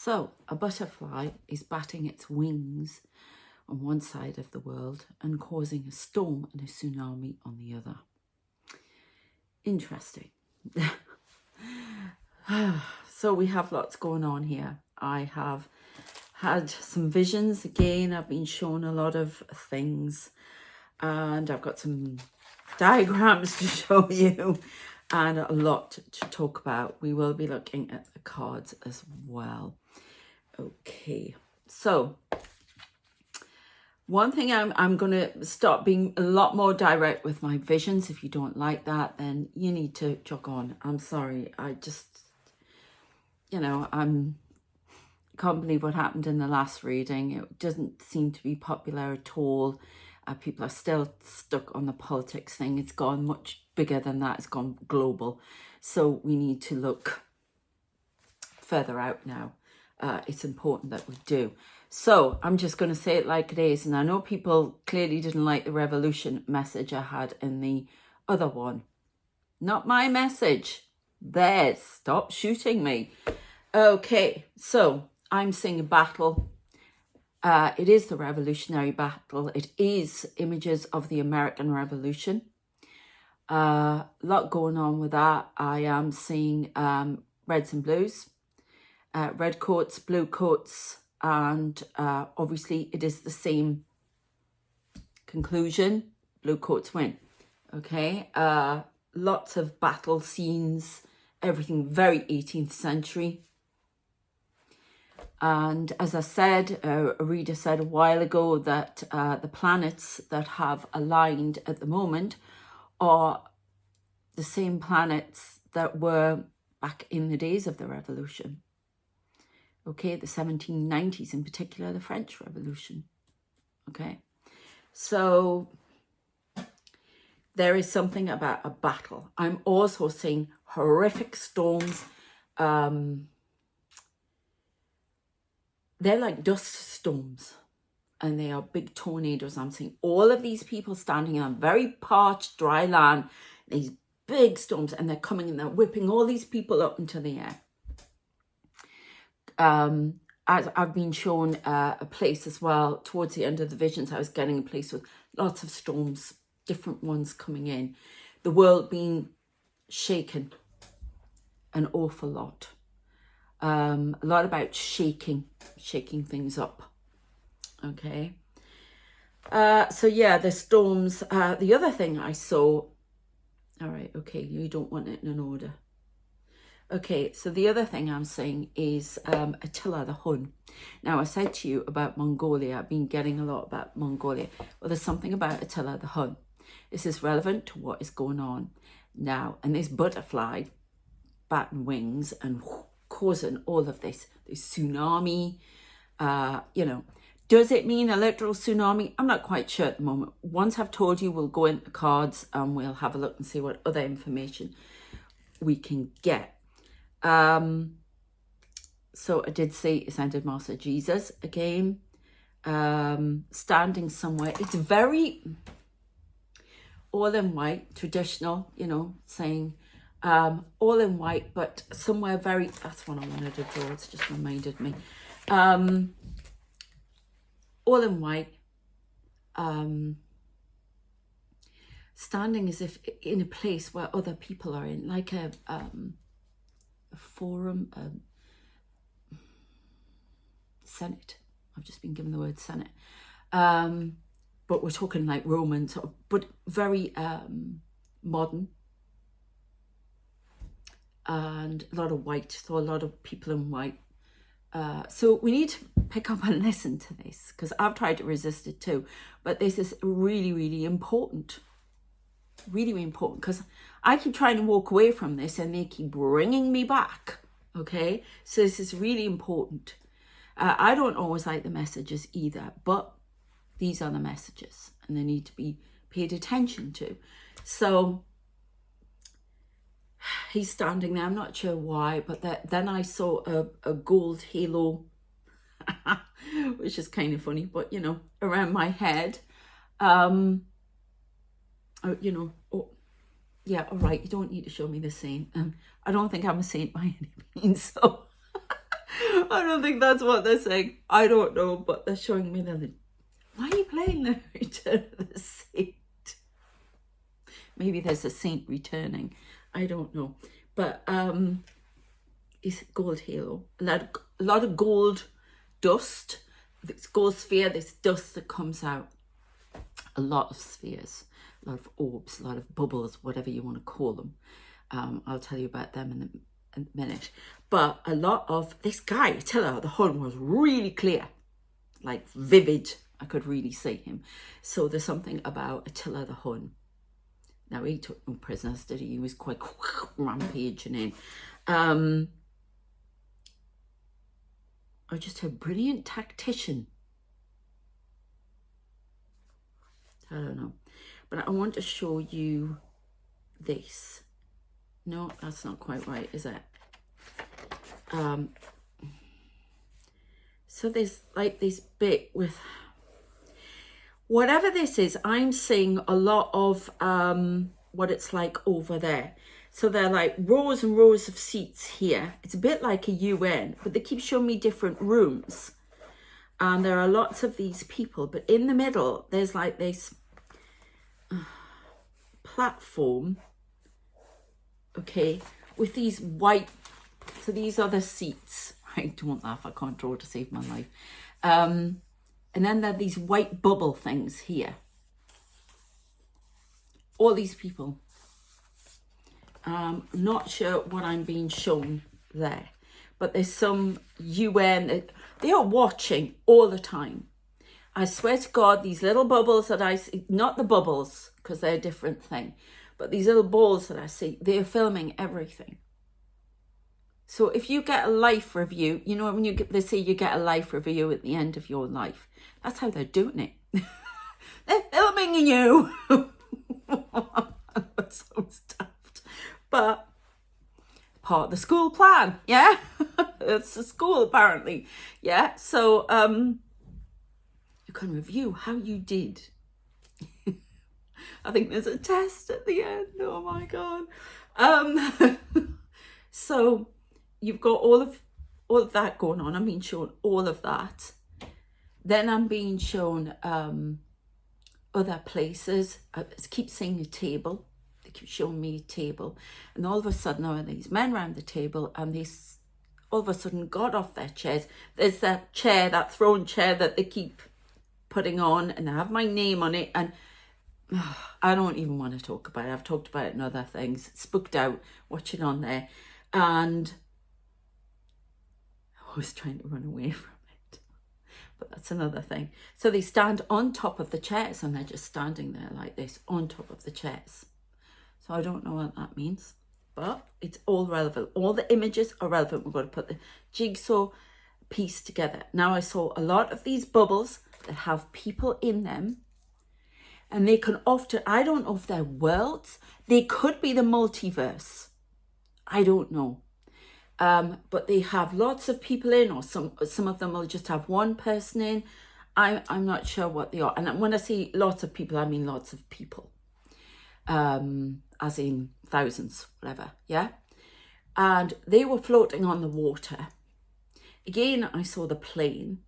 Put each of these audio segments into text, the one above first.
So a butterfly is batting its wings on one side of the world and causing a storm and a tsunami on the other. Interesting. So we have lots going on here. I have had some visions again. I've been shown a lot of things and I've got some diagrams to show you and a lot to talk about. We will be looking at the cards as well. Okay, so one thing I'm going to start being a lot more direct with my visions. If you don't like that, then you need to jog on. I'm sorry. I just, can't believe what happened in the last reading. It doesn't seem to be popular at all. People are still stuck on the politics thing. It's gone much bigger than that. It's gone global. So we need to look further out now. It's important that we do. So I'm just going to say it like it is. And I know people clearly didn't like the revolution message I had in the other one. Not my message. Theirs. Stop shooting me. Okay, so I'm seeing a battle. It is the revolutionary battle. It is images of the American Revolution. A lot going on with that. I am seeing reds and blues. Red coats, blue coats, and obviously it is the same conclusion. Blue coats win. Okay, lots of battle scenes, everything very 18th century. And as I said, a reader said a while ago that the planets that have aligned at the moment are the same planets that were back in the days of the revolution. Okay, the 1790s in particular, the French Revolution. Okay, so there is something about a battle. I'm also seeing horrific storms. They're like dust storms and they are big tornadoes. I'm seeing all of these people standing on very parched, dry land, these big storms, and they're coming and they're whipping all these people up into the air. As I've been shown a place as well towards the end of the visions, I was getting a place with lots of storms, different ones coming in, the world being shaken an awful lot. A lot about shaking things up. Okay. So yeah, the storms. The other thing I saw. All right. Okay. You don't want it in an order. Okay, so the other thing I'm saying is Attila the Hun. Now, I said to you about Mongolia. I've been getting a lot about Mongolia. Well, there's something about Attila the Hun. This is relevant to what is going on now. And this butterfly batting wings and causing all of this tsunami, Does it mean a literal tsunami? I'm not quite sure at the moment. Once I've told you, we'll go into cards and we'll have a look and see what other information we can get. So I did see Ascended Master Jesus again, standing somewhere. It's very all in white, traditional, saying all in white, but somewhere very, that's what I wanted to draw, it's just reminded me. All in white, standing as if in a place where other people are in, like a forum, Senate. I've just been given the word Senate. But we're talking like Roman, sort of, but very modern. And a lot of white, so a lot of people in white. So we need to pick up and listen to this, because I've tried to resist it too. But this is really, really important. Really, really important, because I keep trying to walk away from this and they keep bringing me back. Okay, so this is really important. I don't always like the messages either, but these are the messages and they need to be paid attention to. So he's standing there. I'm not sure why, but then I saw a gold halo, which is kind of funny, but around my head. Yeah, all right, you don't need to show me the saint. I don't think I'm a saint by any means, so I don't think that's what they're saying. I don't know, but they're showing me the... Why are you playing the Return of the Saint? Maybe there's a saint returning. I don't know. But it's gold halo. A lot of gold dust. This gold sphere, this dust that comes out. A lot of spheres. A lot of orbs, a lot of bubbles, whatever you want to call them. I'll tell you about them in a minute. But a lot of this guy, Attila the Hun, was really clear. Like vivid. I could really see him. So there's something about Attila the Hun. Now, he took no prisoners, did he? He was quite rampaging in. Or just a brilliant tactician. I don't know. But I want to show you this. No, that's not quite right, is it? So there's like this bit with... Whatever this is, I'm seeing a lot of what it's like over there. So they're like rows and rows of seats here. It's a bit like a UN, but they keep showing me different rooms. And there are lots of these people. But in the middle, there's like this platform, okay, with these white... So these are the seats. Right, don't laugh, I can't draw to save my life. And then there are these white bubble things here. All these people. Not sure what I'm being shown there. But there's some UN. They are watching all the time. I swear to God, these little bubbles that I see, not the bubbles, because they're a different thing, but these little balls that I see, they're filming everything. So if you get a life review, you know, when they say you get a life review at the end of your life, that's how they're doing it. They're filming you. That's so stuffed. But part of the school plan, yeah? It's a school, apparently. Yeah, so you can review how you did. I think there's a test at the end. Oh, my God. So you've got all of that going on. I'm being shown all of that. Then I'm being shown other places. I keep seeing a table. They keep showing me a table. And all of a sudden there are these men around the table, and they all of a sudden got off their chairs. There's that chair, that throne chair that they keep putting on, and they have my name on it. And I don't even want to talk about it. I've talked about it in other things. Spooked out watching on there. And I was trying to run away from it. But that's another thing. So they stand on top of the chairs, and they're just standing there like this on top of the chairs. So I don't know what that means, but it's all relevant. All the images are relevant. We've got to put the jigsaw piece together. Now I saw a lot of these bubbles that have people in them, and they can often, I don't know if they're worlds. They could be the multiverse. I don't know. But they have lots of people in, or some of them will just have one person in. I'm not sure what they are. And when I say lots of people, I mean lots of people. As in thousands, whatever, yeah? And they were floating on the water. Again, I saw the plane.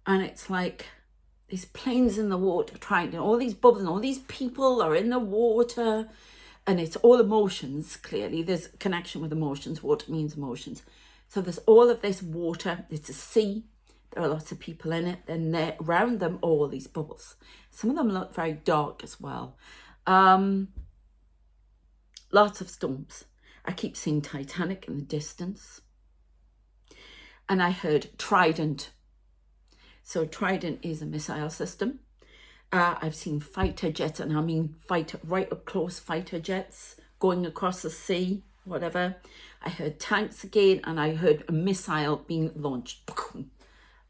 And it's like, these planes in the water trying to, all these bubbles and all these people are in the water. And it's all emotions, clearly. There's a connection with emotions. Water means emotions. So there's all of this water. It's a sea. There are lots of people in it. And around them, all these bubbles. Some of them look very dark as well. Lots of storms. I keep seeing Titanic in the distance. And I heard Trident. So Trident is a missile system. I've seen fighter jets, and I mean right up close fighter jets going across the sea, whatever. I heard tanks again, and I heard a missile being launched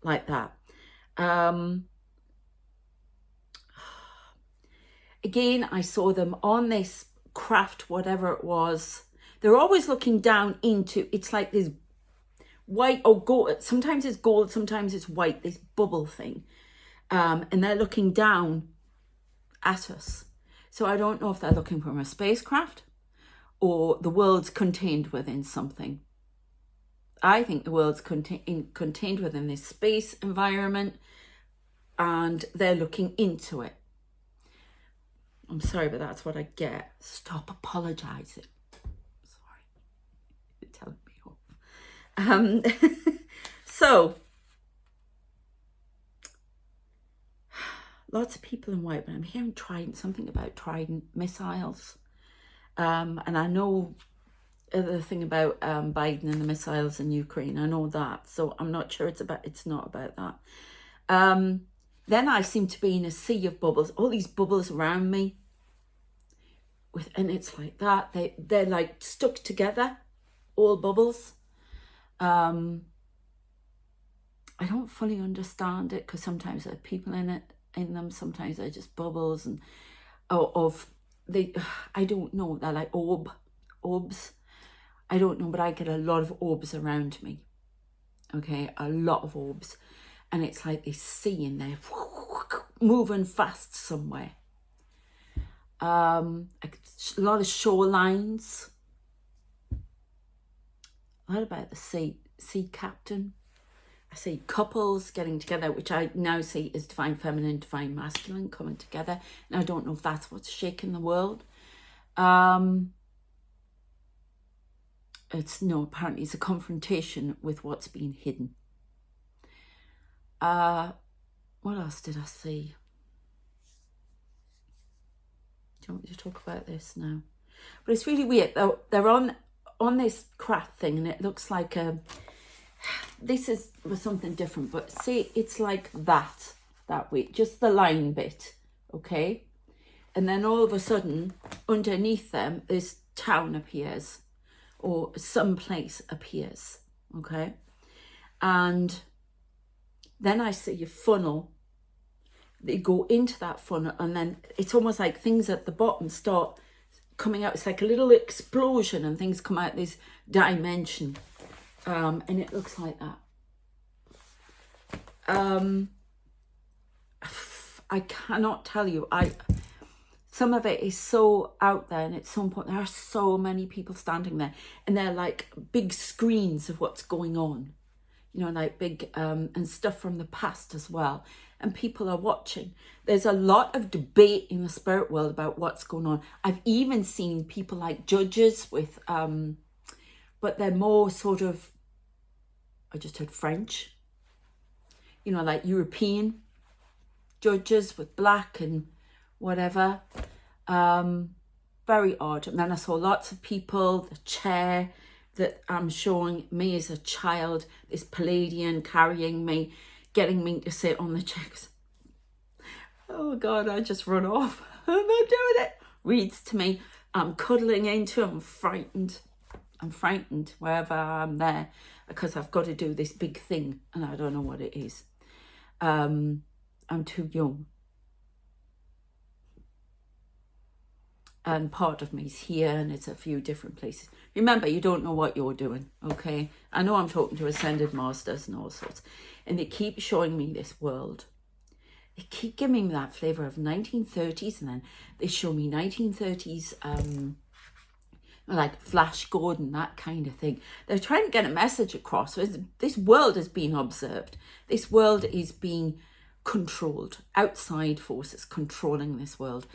like that. Again, I saw them on this craft, whatever it was. They're always looking down into, it's like this white or gold. Sometimes it's gold, sometimes it's white, this bubble thing. And they're looking down at us. So I don't know if they're looking from a spacecraft or the world's contained within something. I think the world's contained within this space environment, and they're looking into it. I'm sorry, but that's what I get. Stop apologizing. Sorry, you're telling me off. So, lots of people in white, but I'm hearing something about Trident missiles. And I know the thing about Biden and the missiles in Ukraine. I know that, so I'm not sure it's not about that. Then I seem to be in a sea of bubbles, all these bubbles around me. And it's like that. They're like stuck together, all bubbles. I don't fully understand it, because sometimes there are people in them, sometimes they're just bubbles, and I don't know, they're like orbs. I don't know, but I get a lot of orbs around me. Okay, a lot of orbs. And it's like this sea in there, moving fast somewhere. A lot of shorelines. What about the sea captain? I see couples getting together, which I now see is divine feminine, divine masculine coming together. And I don't know if that's what's shaking the world. Apparently it's a confrontation with what's being hidden. What else did I see? Do you want me to talk about this now? But it's really weird. They're on this craft thing, and it looks like this was something different, but see, it's like that way, just the line bit, okay? And then all of a sudden, underneath them, this town appears, or some place appears, okay? And then I see a funnel. They go into that funnel, and then it's almost like things at the bottom start coming out. It's like a little explosion, and things come out this dimension. And it looks like that. I cannot tell you. Some of it is so out there, and at some point there are so many people standing there, and they're like big screens of what's going on, like big and stuff from the past as well. And people are watching. There's a lot of debate in the spirit world about what's going on. I've even seen people like judges with, but they're more sort of, I just heard French, like European judges with black and whatever. Very odd. And then I saw lots of people, the chair that I'm showing me as a child, this Palladian carrying me, getting me to sit on the chairs. Oh God, I just run off. I'm not doing it. Reads to me. I'm cuddling into him. I'm frightened wherever I'm there, because I've got to do this big thing, and I don't know what it is. I'm too young. And part of me's here, and it's a few different places. Remember, you don't know what you're doing, okay? I know I'm talking to ascended masters and all sorts, and they keep showing me this world. They keep giving me that flavour of 1930s, and then they show me 1930s, like Flash Gordon, that kind of thing. They're trying to get a message across. So this world is being observed. This world is being controlled. Outside forces controlling this world.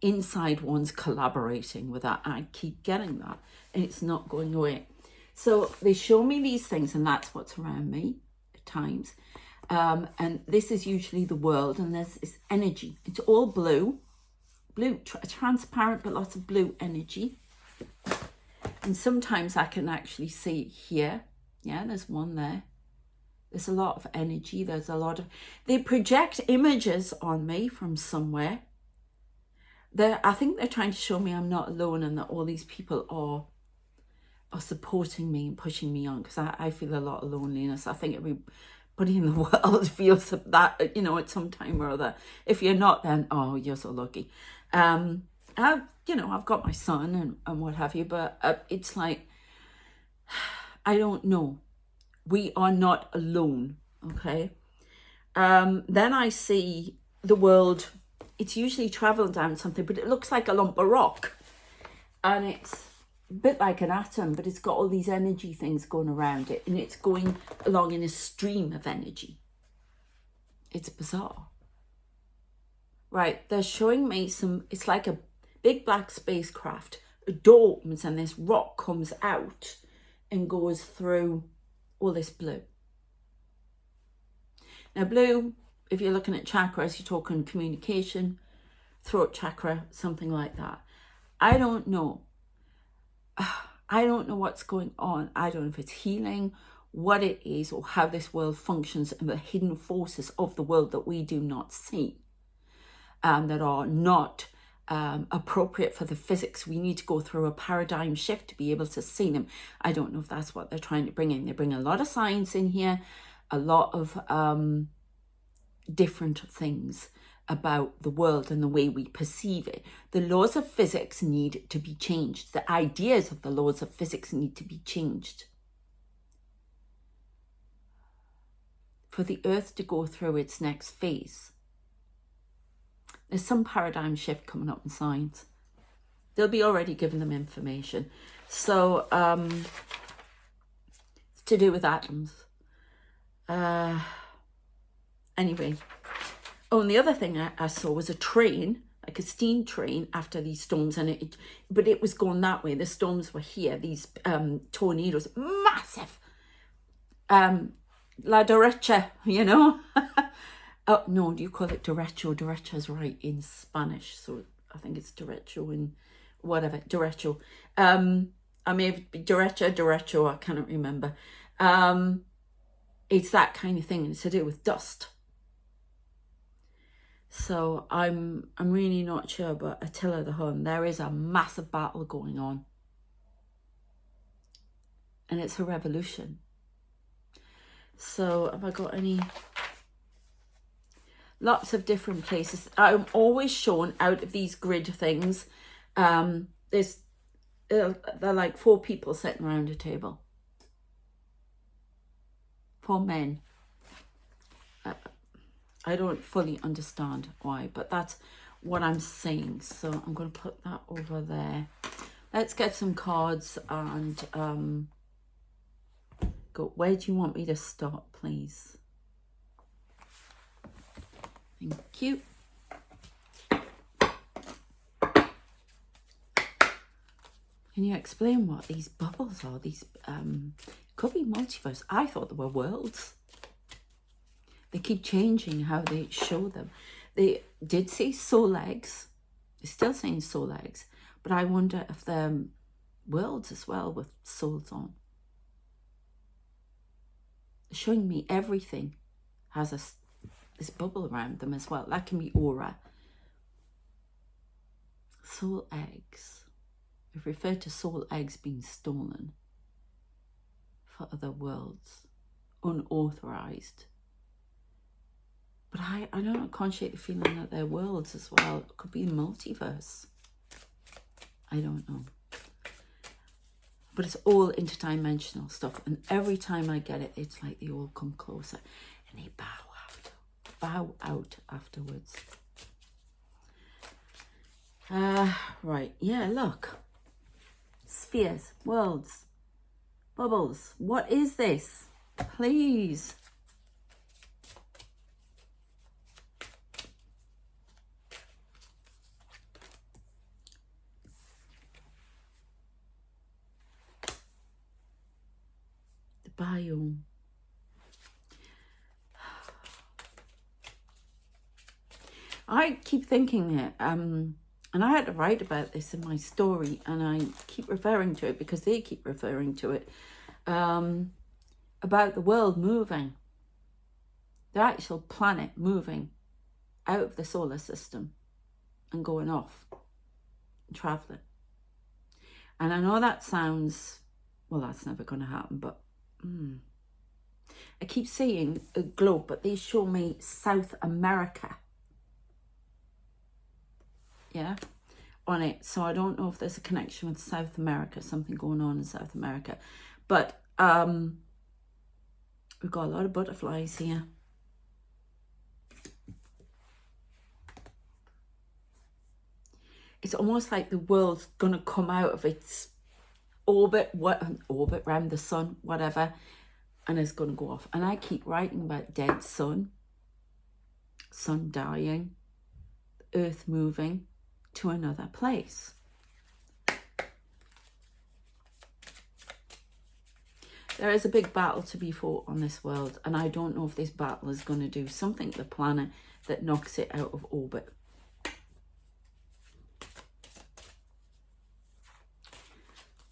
Inside one's collaborating with that. I keep getting that, and it's not going away. So they show me these things, and that's what's around me at times. And this is usually the world, and there's this energy. It's all blue, transparent, but lots of blue energy. And sometimes I can actually see it here. Yeah, there's one there. There's a lot of energy. There's a lot of, they project images on me from somewhere. I think they're trying to show me I'm not alone, and that all these people are supporting me and pushing me on, because I feel a lot of loneliness. I think everybody in the world feels that, at some time or other. If you're not, then, oh, you're so lucky. I've got my son and what have you, but it's like, I don't know. We are not alone, okay? Then I see the world. It's usually traveling down something, but it looks like a lump of rock. And it's a bit like an atom, but it's got all these energy things going around it, and it's going along in a stream of energy. It's bizarre. Right, they're showing me some, it's like a big black spacecraft. A door opens and this rock comes out and goes through all this blue. Now blue, if you're looking at chakras, you're talking communication, throat chakra, something like that. I don't know. I don't know what's going on. I don't know if it's healing, what it is, or how this world functions, and the hidden forces of the world that we do not see, that are not appropriate for the physics. We need to go through a paradigm shift to be able to see them. I don't know if that's what they're trying to bring in. They bring a lot of science in here, a lot of different things about the world and the way we perceive it. The laws of physics need to be changed. The ideas of the laws of physics need to be changed for the earth to go through its next phase. There's some paradigm shift coming up in science. They'll be already giving them information. So it's to do with atoms. Anyway. Oh, and the other thing I saw was a train, like a steam train after these storms, and but it was going that way. The storms were here, these tornadoes, massive. La derecha, you know. Oh, no, do you call it derecho? Derecha's right in Spanish, so I think it's derecho in whatever, derecho. I may have derecho, I cannot remember. It's that kind of thing, and it's to do with dust. So I'm really not sure, but Attila the Hun, there is a massive battle going on. And it's a revolution. So have I got any? Lots of different places. I'm always shown out of these grid things. They're like 4 people sitting around a table. 4 men. I don't fully understand why, but that's what I'm saying. So I'm going to put that over there. Let's get some cards and go. Where do you want me to start, please? Thank you. Can you explain what these bubbles are? These could be multiverse. I thought they were worlds. They keep changing how they show them. They did say soul eggs. They're still saying soul eggs. But I wonder if they're worlds as well with souls on. Showing me everything has this bubble around them as well. That can be aura. Soul eggs. We've referred to soul eggs being stolen for other worlds. Unauthorized. But I don't know, I can't shake the feeling that they're worlds as well. It could be a multiverse. I don't know. But it's all interdimensional stuff. And every time I get it, it's like they all come closer. And they bow out afterwards. Right. Yeah, look. Spheres, worlds, bubbles. What is this? Please. Biome. I keep thinking that, and I had to write about this in my story, and I keep referring to it because they keep referring to it, about the world moving, the actual planet moving out of the solar system and going off and traveling. And I know that sounds, well, that's never going to happen, but I keep saying a globe, but they show me South America. Yeah, on it. So I don't know if there's a connection with South America, something going on in South America. But we've got a lot of butterflies here. It's almost like the world's going to come out of its orbit, orbit around the sun, whatever, and it's going to go off. And I keep writing about dead sun dying, Earth moving to another place. There is a big battle to be fought on this world, and I don't know if this battle is going to do something to the planet that knocks it out of orbit.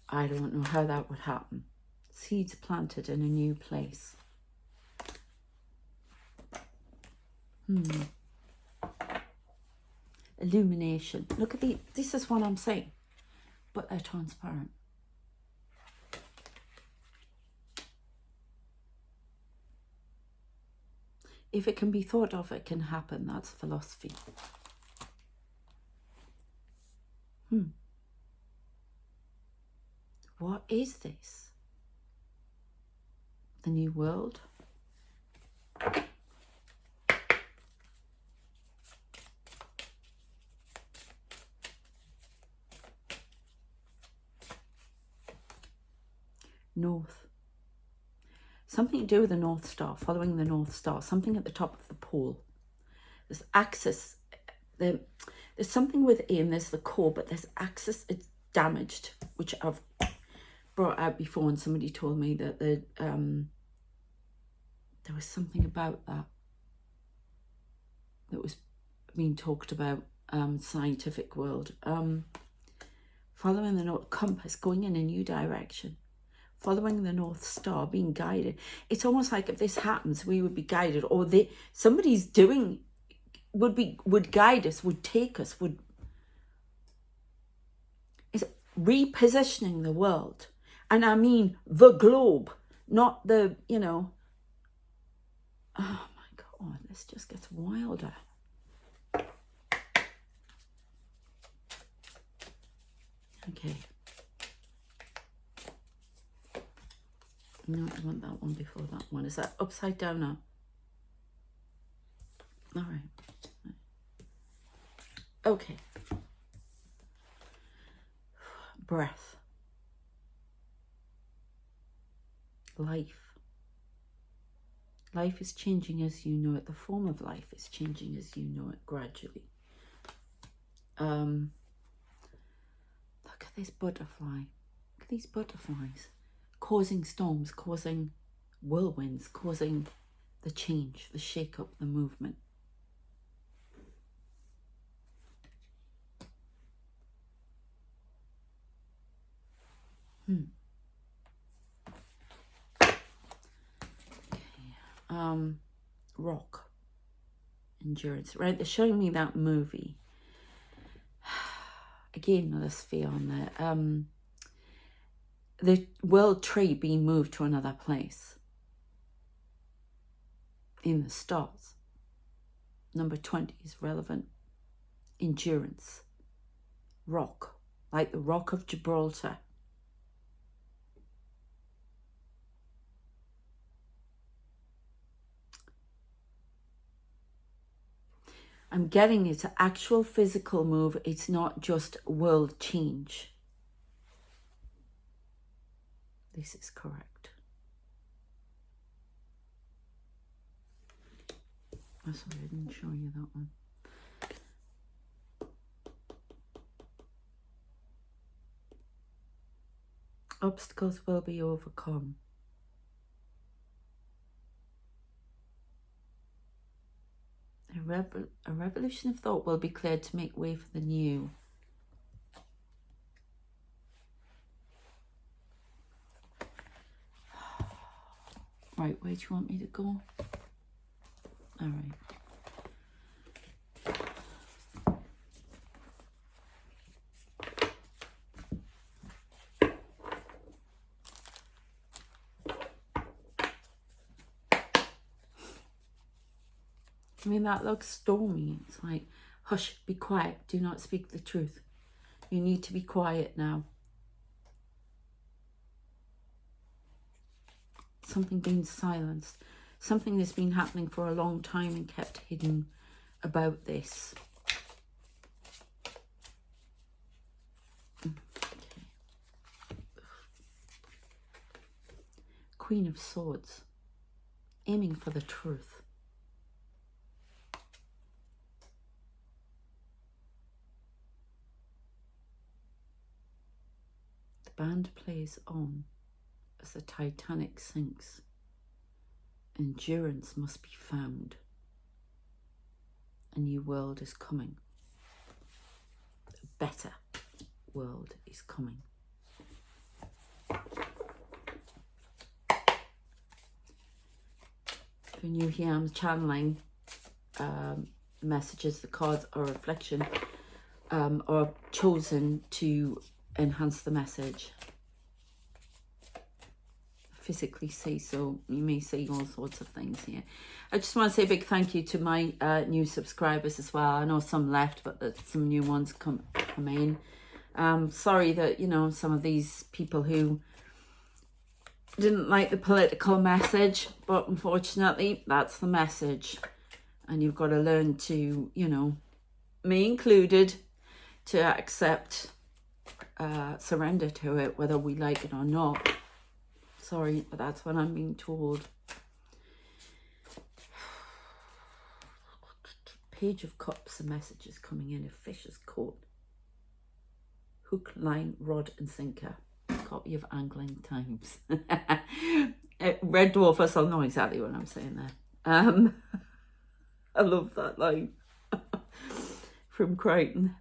I don't know how that would happen. Seeds planted in a new place. Illumination. Look at this is what I'm saying, but they're transparent. If it can be thought of, it can happen. That's philosophy. What is this? The new world? North. Something to do with the North Star, following the North Star, something at the top of the pole. This axis, there's something within, there's the core, but this axis, it's damaged, which I've brought out before, and somebody told me that there was something about that was being talked about, scientific world. Following the North compass, going in a new direction. Following the North Star, being guided. It's almost like if this happens, we would be guided, or somebody's doing, would guide us, would take us, is repositioning the world. And I mean the globe, not the, oh my God, this just gets wilder. Okay. No, I want that one before that one. Is that upside down now? All right. Okay. Breath. Life. Life is changing as you know it. The form of life is changing as you know it gradually. Look at this butterfly. Look at these butterflies. Causing storms, causing whirlwinds, causing the change, the shake-up, the movement. Okay. Rock. Endurance. Right, they're showing me that movie. Again, another sphere on there. The World Trade being moved to another place in the stars. Number 20 is relevant. Endurance. Rock, like the Rock of Gibraltar. I'm getting it's an actual physical move. It's not just world change. This is correct. Oh, sorry, I didn't show you that one. Obstacles will be overcome. A revolution of thought will be cleared to make way for the new. Right, where do you want me to go? All right. I mean, that looks stormy. It's like, hush, be quiet. Do not speak the truth. You need to be quiet now. Something being silenced. Something that's been happening for a long time and kept hidden about this. Okay. Queen of Swords, aiming for the truth. The band plays on as the Titanic sinks. Endurance must be found. A new world is coming. A better world is coming. When you hear I'm channeling messages, the cards are a reflection, are chosen to enhance the message. Physically see, so you may see all sorts of things here. I just want to say a big thank you to my new subscribers as well. I know some left, but there's some new ones come in. Sorry that, you know, some of these people who didn't like the political message, but unfortunately that's the message, and you've got to learn to, you know, me included, to accept, surrender to it, whether we like it or not. Sorry, but that's what I'm being told. Page of Cups, and messages coming in, a fish's coat, hook, line, rod and sinker. Copy of Angling Times. Red Dwarfers will know exactly what I'm saying there. I love that line from Crichton.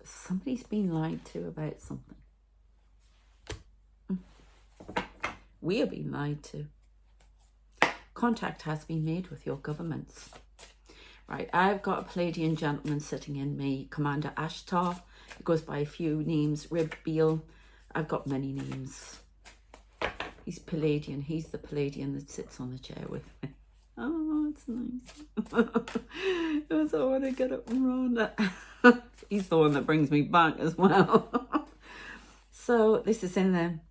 Somebody's been lied to about something. We are being lied to. Contact has been made with your governments. Right, I've got a Palladian gentleman sitting in me, Commander Ashtar. He goes by a few names, Rib Beal. I've got many names. He's Palladian. He's the Palladian that sits on the chair with me. Oh, it's nice. I want to get up and run. He's the one that brings me back as well. So this is in there.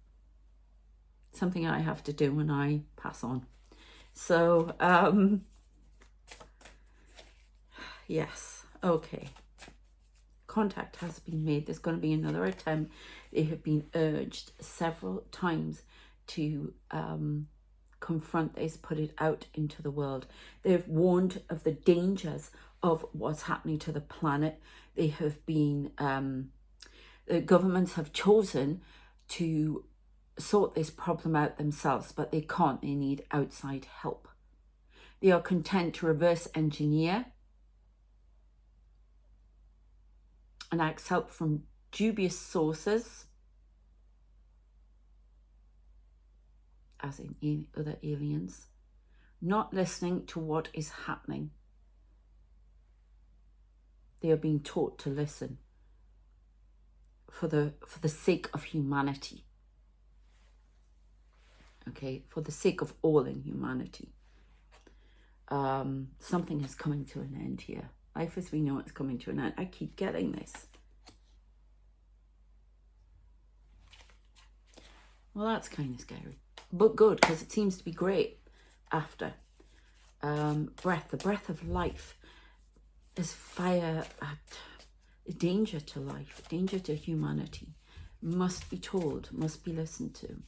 Something I have to do when I pass on. So, yes, okay. Contact has been made. There's going to be another attempt. They have been urged several times to confront this, put it out into the world. They've warned of the dangers of what's happening to the planet. They have been, the governments have chosen to sort this problem out themselves, but they can't. They need outside help. They are content to reverse engineer and ask help from dubious sources, as in other aliens, not listening to what is happening. They are being taught to listen for the sake of humanity. Okay, for the sake of all in humanity. Something is coming to an end here. Life as we know it's coming to an end. I keep getting this. Well, that's kind of scary, but good, because it seems to be great after. Breath, the breath of life is fire, danger to life, danger to humanity. Must be told, must be listened to.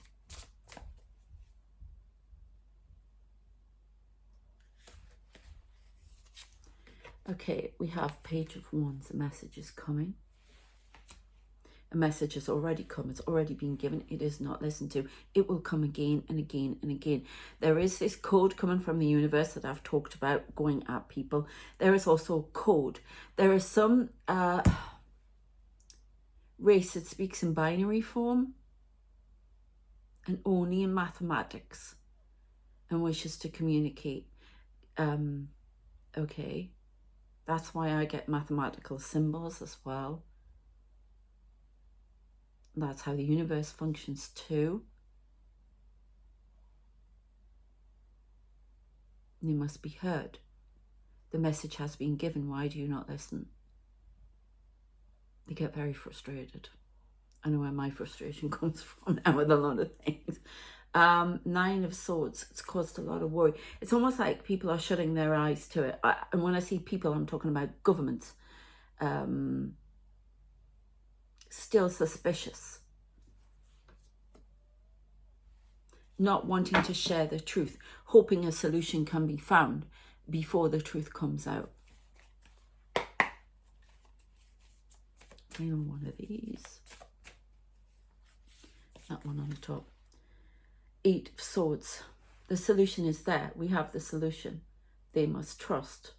Okay, we have Page of Wands. A message is coming. A message has already come. It's already been given. It is not listened to. It will come again and again and again. There is this code coming from the universe that I've talked about, going at people. There is also a code. There is some race that speaks in binary form and only in mathematics and wishes to communicate. Okay. That's why I get mathematical symbols as well. That's how the universe functions too. You must be heard. The message has been given. Why do you not listen? They get very frustrated. I know where my frustration comes from now with a lot of things. Nine of Swords, it's caused a lot of worry. It's almost like people are shutting their eyes to it. And when I see people, I'm talking about governments. Still suspicious. not wanting to share the truth, hoping a solution can be found before the truth comes out. And one of these. That one on the top. 8 of Swords. The solution is there. We have the solution. They must trust.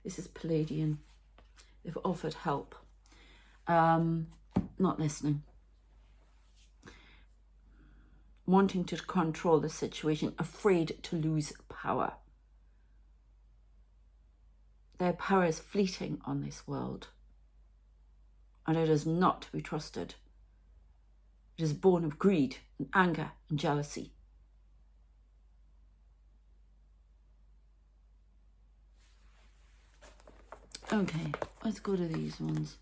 This is Palladian. They've offered help. Not listening. Wanting to control the situation, afraid to lose power. Their power is fleeting on this world, and it is not to be trusted. It is born of greed and anger and jealousy. Okay, let's go to these ones.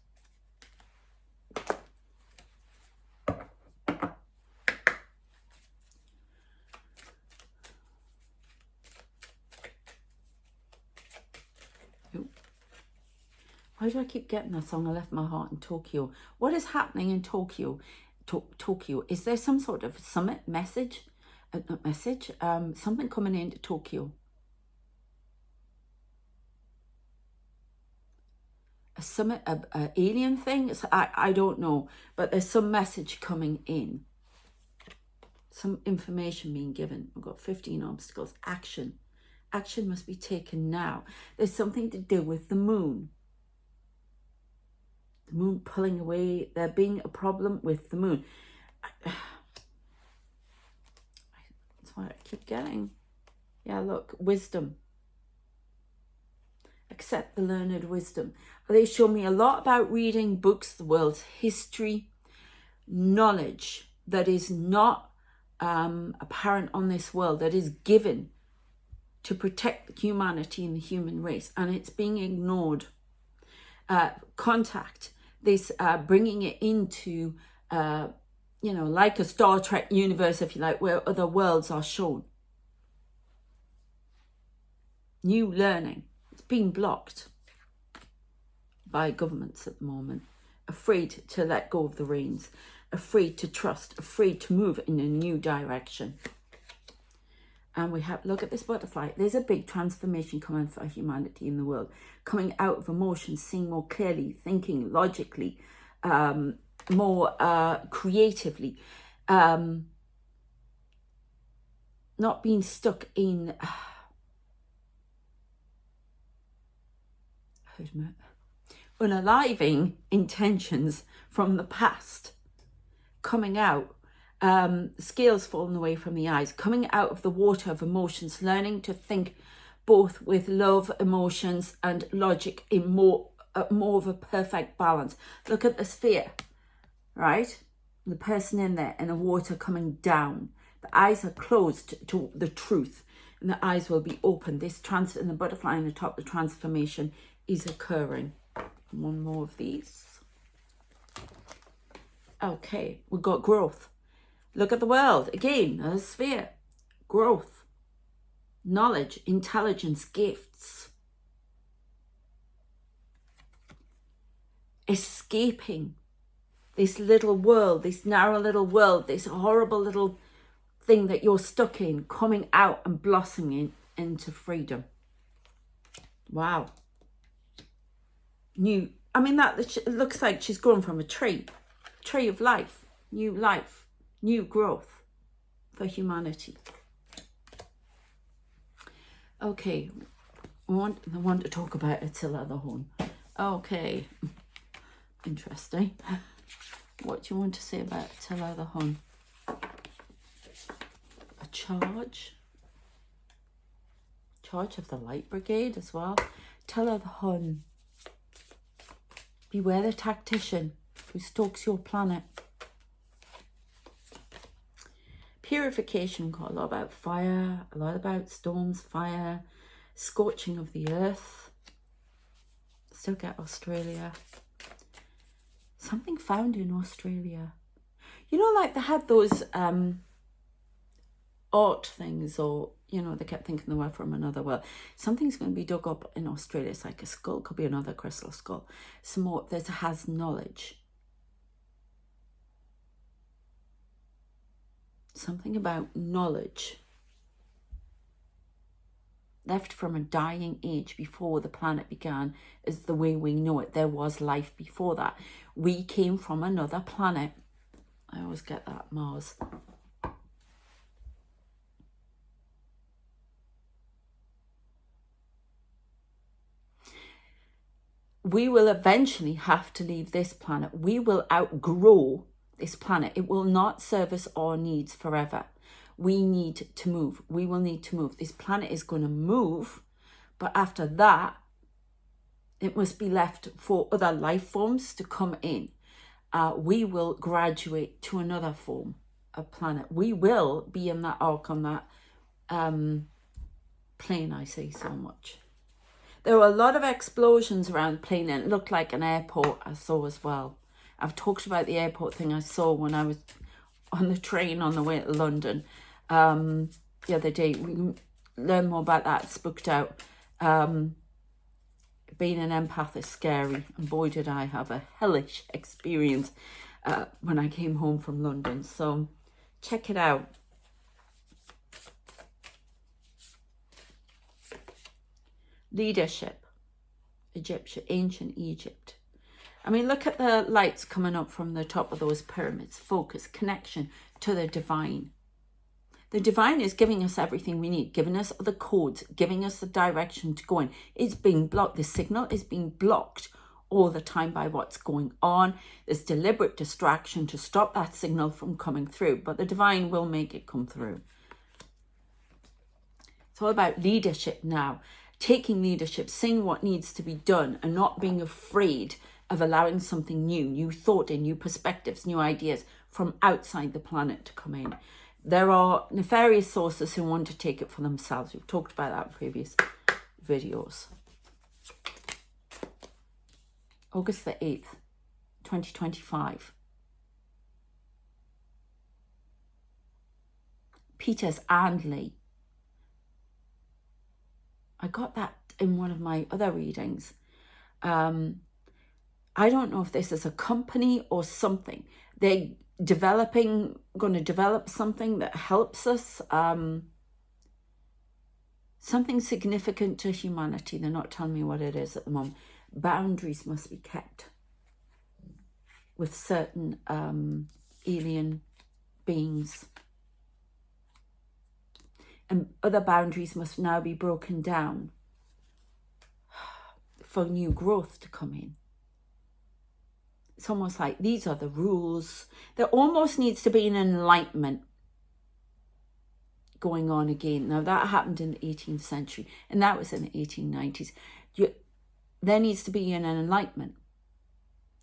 Why do I keep getting that song? I Left My Heart in Tokyo. What is happening in Tokyo? Tokyo. Is there some sort of summit message? Something coming into Tokyo. A summit, a alien thing? I don't know. But there's some message coming in. Some information being given. We've got 15 obstacles. Action. Action must be taken now. There's something to do with the moon. The moon pulling away, there being a problem with the moon. That's what I keep getting. Yeah, look, wisdom. Accept the learned wisdom. They show me a lot about reading books, the world's history, knowledge that is not apparent on this world, that is given to protect humanity and the human race, and it's being ignored. Contact. This bringing it into, like a Star Trek universe, if you like, where other worlds are shown. New learning. It's being blocked by governments at the moment. Afraid to let go of the reins. Afraid to trust. Afraid to move in a new direction. And we have, look at this butterfly. There's a big transformation coming for humanity in the world. Coming out of emotions, seeing more clearly, thinking logically, more creatively. Not being stuck in unaliving intentions from the past. Coming out. Scales falling away from the eyes, coming out of the water of emotions, learning to think both with love, emotions and logic in more of a perfect balance. Look at the sphere, right? The person in there and the water coming down. The eyes are closed to the truth and the eyes will be open. This and the butterfly on the top, the transformation is occurring. One more of these. Okay, we've got growth. Look at the world. Again, a sphere. Growth. Knowledge, intelligence, gifts. Escaping this little world, this narrow little world, this horrible little thing that you're stuck in, coming out and blossoming into freedom. Wow. That looks like she's grown from a tree of life, new growth for humanity. Okay, I want to talk about Attila the Hun. Okay, interesting. What do you want to say about Attila the Hun? A charge of the Light Brigade as well. Attila the Hun. Beware the tactician who stalks your planet. Purification, got a lot about fire, a lot about storms, fire, scorching of the earth. Still get Australia. Something found in Australia. Like they had those art things, or, they kept thinking they were from another world. Something's going to be dug up in Australia. It's like a skull, could be another crystal skull. Some more that has knowledge. something about knowledge left from a dying age before the planet began is the way we know it. There was life before that. We came from another planet. I always get that, Mars. We will eventually have to leave this planet. We will outgrow this planet. It will not service our needs forever. We need to move. We will need to move. This planet is going to move, but after that, it must be left for other life forms to come in. We will graduate to another form of planet. We will be in that arc on that plane I say so much. There were a lot of explosions around the plane, and it looked like an airport I saw as well. I've talked about the airport thing I saw when I was on the train on the way to London the other day. We can learn more about that. It's booked out. Being an empath is scary, and boy did I have a hellish experience when I came home from London. So check it out. Leadership, Egyptian, ancient Egypt. I mean, look at the lights coming up from the top of those pyramids. Focus, connection to the divine. The divine is giving us everything we need, giving us the codes, giving us the direction to go in. It's being blocked. The signal is being blocked all the time by what's going on. There's deliberate distraction to stop that signal from coming through, but the divine will make it come through. It's all about leadership now. Taking leadership, seeing what needs to be done, and not being afraid of allowing something new thought in, new perspectives, new ideas from outside the planet to come in. There are nefarious sources who want to take it for themselves. We've talked about that in previous videos. August the 8th, 2025. Peters and Lee. I got that in one of my other readings. I don't know if this is a company or something. They're going to develop something that helps us. Something significant to humanity. They're not telling me what it is at the moment. Boundaries must be kept with certain alien beings. And other boundaries must now be broken down for new growth to come in. It's almost like these are the rules. There almost needs to be an enlightenment going on again. Now that happened in the 18th century, and that was in the 1890s. There needs to be an enlightenment,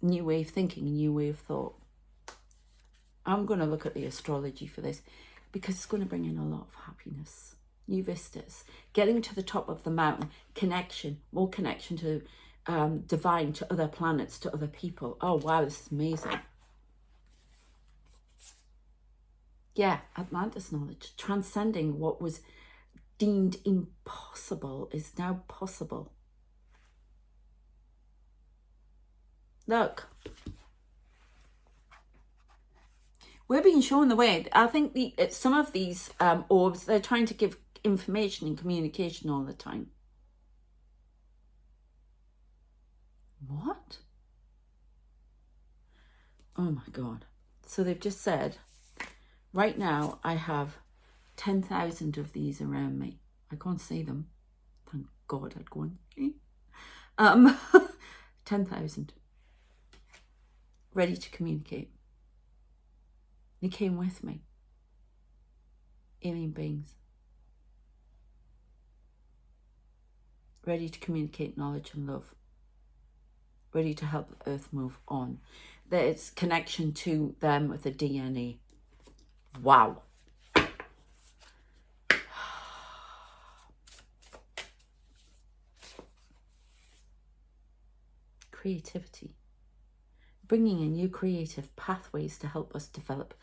new way of thinking, a new way of thought. I'm going to look at the astrology for this, because it's going to bring in a lot of happiness, new vistas, getting to the top of the mountain, connection, more connection to divine, to other planets, to other people. Oh, wow, this is amazing. Yeah, Atlantis knowledge, transcending what was deemed impossible is now possible. Look. We're being shown the way. I think some of these orbs, they're trying to give information and communication all the time. What? Oh my God. So they've just said, right now I have 10,000 of these around me. I can't see them. Thank God I'd go and see. 10,000. Ready to communicate. They came with me. Alien beings. Ready to communicate knowledge and love. Ready to help the earth move on. There's connection to them with the DNA. Wow. Creativity. Bringing in new creative pathways to help us develop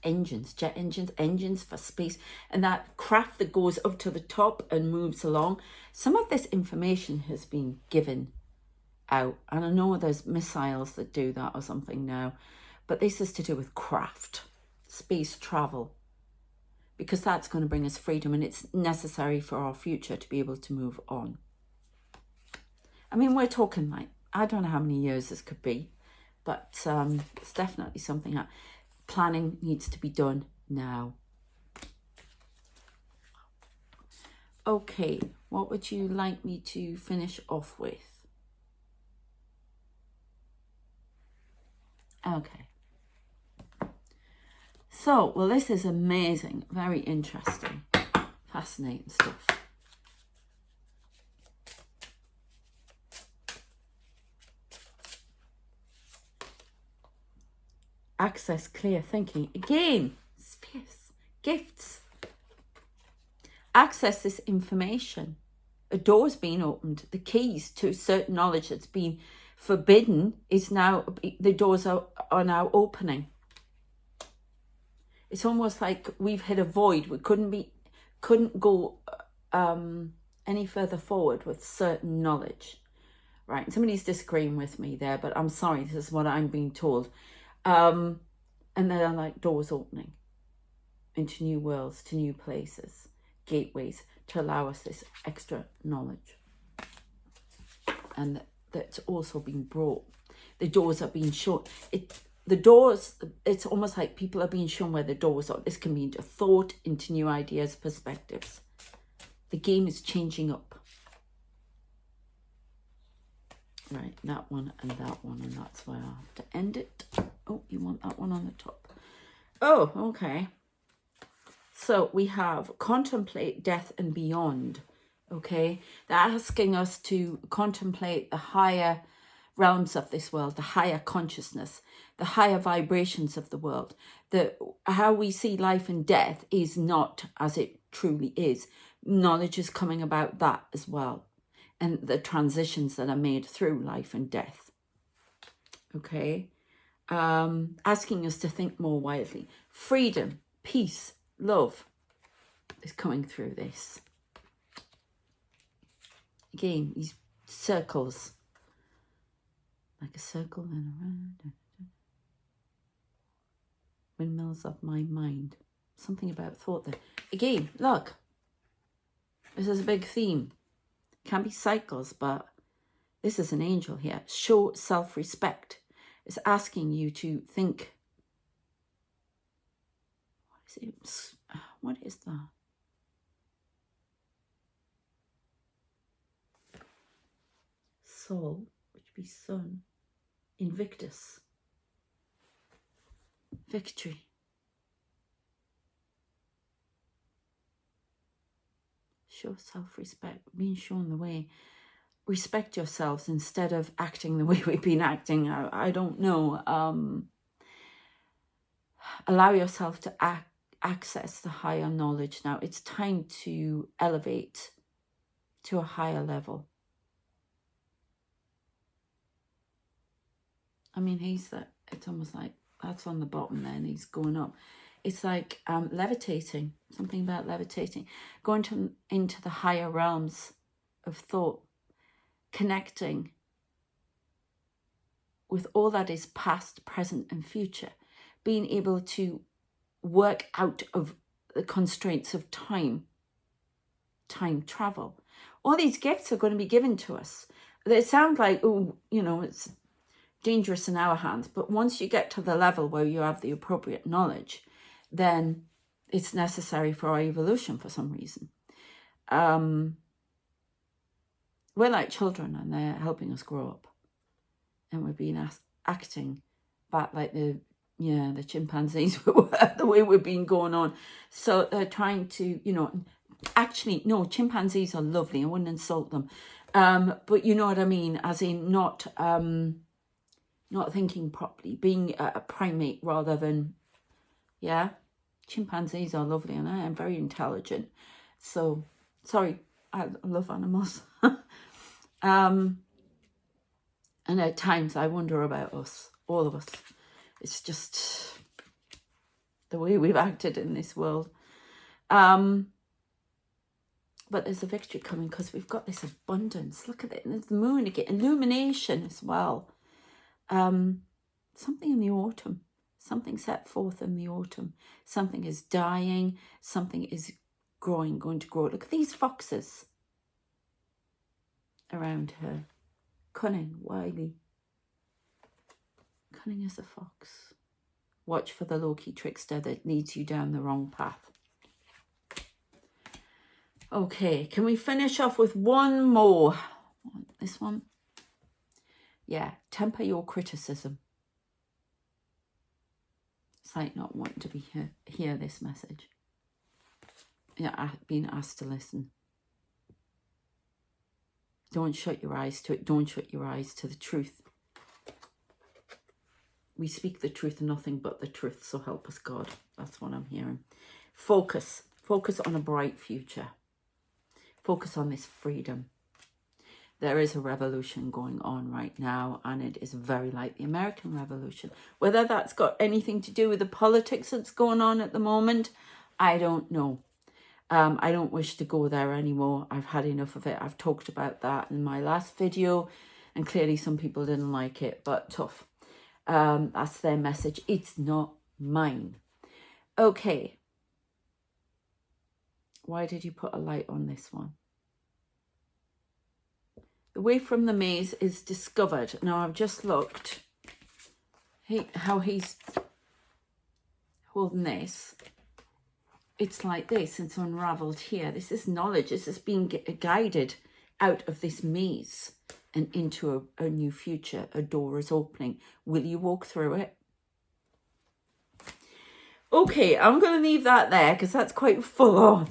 engines, jet engines, engines for space, and that craft that goes up to the top and moves along. Some of this information has been given out, and I know there's missiles that do that or something now, but this is to do with craft. space travel, because that's going to bring us freedom, and it's necessary for our future to be able to move on. I mean, we're talking like, I don't know how many years this could be, but it's definitely something that planning needs to be done now. Okay, what would you like me to finish off with? Okay. So, well, this is amazing, very interesting, fascinating stuff. Access clear thinking. Again, space, gifts. Access this information. A door's been opened. The keys to certain knowledge that's been forbidden is now, the doors are now opening. It's almost like we've hit a void. We couldn't go any further forward with certain knowledge, right? Somebody's disagreeing with me there, but I'm sorry, this is what I'm being told. And there are like doors opening into new worlds, to new places, gateways to allow us this extra knowledge. And that's also been brought. The doors are being shown. The doors, it's almost like people are being shown where the doors are. This can be into thought, into new ideas, perspectives. The game is changing up. Right, that one, and that's where I have to end it. Oh, you want that one on the top. Oh, okay. So we have contemplate death and beyond. Okay, they're asking us to contemplate the higher realms of this world, the higher consciousness, the higher vibrations of the world. How we see life and death is not as it truly is. Knowledge is coming about that as well, and the transitions that are made through life and death. Okay, asking us to think more widely. Freedom, peace, love is coming through this. Again, these circles, like a circle and around. Windmills of my mind. Something about thought there. Again, look, this is a big theme. Can be cycles, but this is an angel here. Show self-respect. It's asking you to think. What is it? What is that? Sol, which would be sun. Invictus. Victory. Show self-respect. Being shown the way. Respect yourselves instead of acting the way we've been acting. I don't know. Allow yourself to access the higher knowledge now. It's time to elevate to a higher level. I mean, it's almost like that's on the bottom there and he's going up. It's like levitating, something about levitating, going into the higher realms of thought, connecting with all that is past, present and future, being able to work out of the constraints of time travel. All these gifts are going to be given to us. They sound like, oh, you know, it's dangerous in our hands, but once you get to the level where you have the appropriate knowledge, then it's necessary for our evolution for some reason. We're like children and they're helping us grow up, and we're being acting back like the chimpanzees were, the way we're being going on. So they're trying to, you know, actually, no, chimpanzees are lovely. I wouldn't insult them. But you know what I mean, as in not thinking properly, being a primate rather than, yeah, chimpanzees are lovely and I am very intelligent. So, sorry, I love animals. And at times I wonder about us, all of us. It's just the way we've acted in this world. But there's a victory coming because we've got this abundance. Look at it. And there's the moon again. Illumination as well. Something in the autumn. Something set forth in the autumn. Something is dying. Something is growing, going to grow. Look at these foxes around her. Cunning, wily. Cunning as a fox. Watch for the low-key trickster that leads you down the wrong path. Okay, can we finish off with one more? This one? Yeah, temper your criticism. It's like not wanting to hear this message. Yeah, being asked to listen. Don't shut your eyes to it. Don't shut your eyes to the truth. We speak the truth, nothing but the truth, so help us God. That's what I'm hearing. Focus. Focus on a bright future. Focus on this freedom. There is a revolution going on right now, and it is very like the American Revolution. Whether that's got anything to do with the politics that's going on at the moment, I don't know. I don't wish to go there anymore. I've had enough of it. I've talked about that in my last video, and clearly some people didn't like it, but tough. That's their message. It's not mine. Okay. Why did you put a light on this one? The way from the maze is discovered. Now, I've just looked how he's holding this. It's like this. It's unraveled here. This is knowledge. This is being guided out of this maze and into a new future. A door is opening. Will you walk through it? Okay, I'm going to leave that there because that's quite full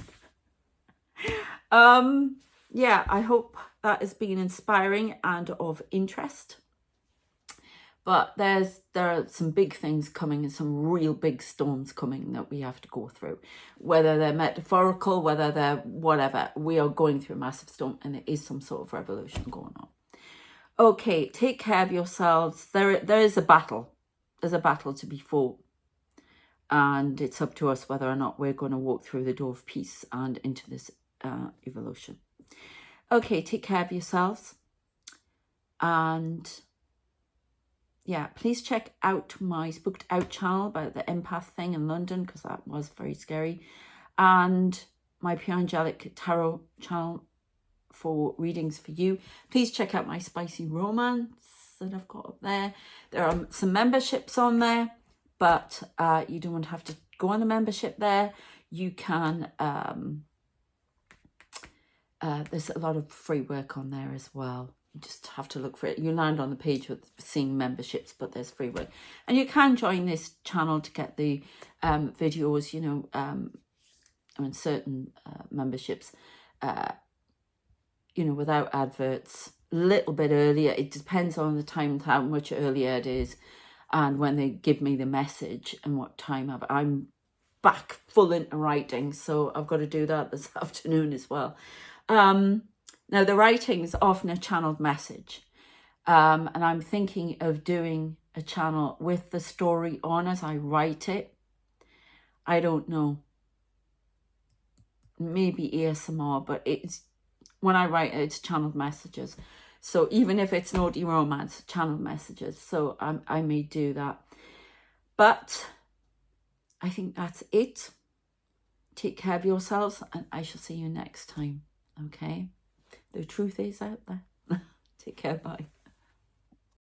on. Yeah, I hope that has been inspiring and of interest. But there are some big things coming and some real big storms coming that we have to go through. Whether they're metaphorical, whether they're whatever, we are going through a massive storm and there is some sort of revolution going on. Okay, take care of yourselves. There is a battle. There's a battle to be fought. And it's up to us whether or not we're going to walk through the door of peace and into this evolution. Okay, take care of yourselves. And yeah, please check out my Spooked Out channel about the empath thing in London, because that was very scary. And my Pure Angelic Tarot channel for readings for you. Please check out my Spicy Romance that I've got up there. There are some memberships on there, but you don't have to go on a membership there. You can, there's a lot of free work on there as well. You just have to look for it. You land on the page with seeing memberships, but there's free work. And you can join this channel to get the videos, you know, I mean, certain memberships, you know, without adverts, a little bit earlier. It depends on the time, how much earlier it is, and when they give me the message and what time I'm back full into writing. So I've got to do that this afternoon as well. Now, the writing is often a channeled message, and I'm thinking of doing a channel with the story on as I write it. I don't know. Maybe ASMR, but it's when I write it, it's channeled messages. So even if it's naughty romance, channeled messages. So I may do that. But I think that's it. Take care of yourselves, and I shall see you next time. Okay? The truth is out there. Take care. Bye.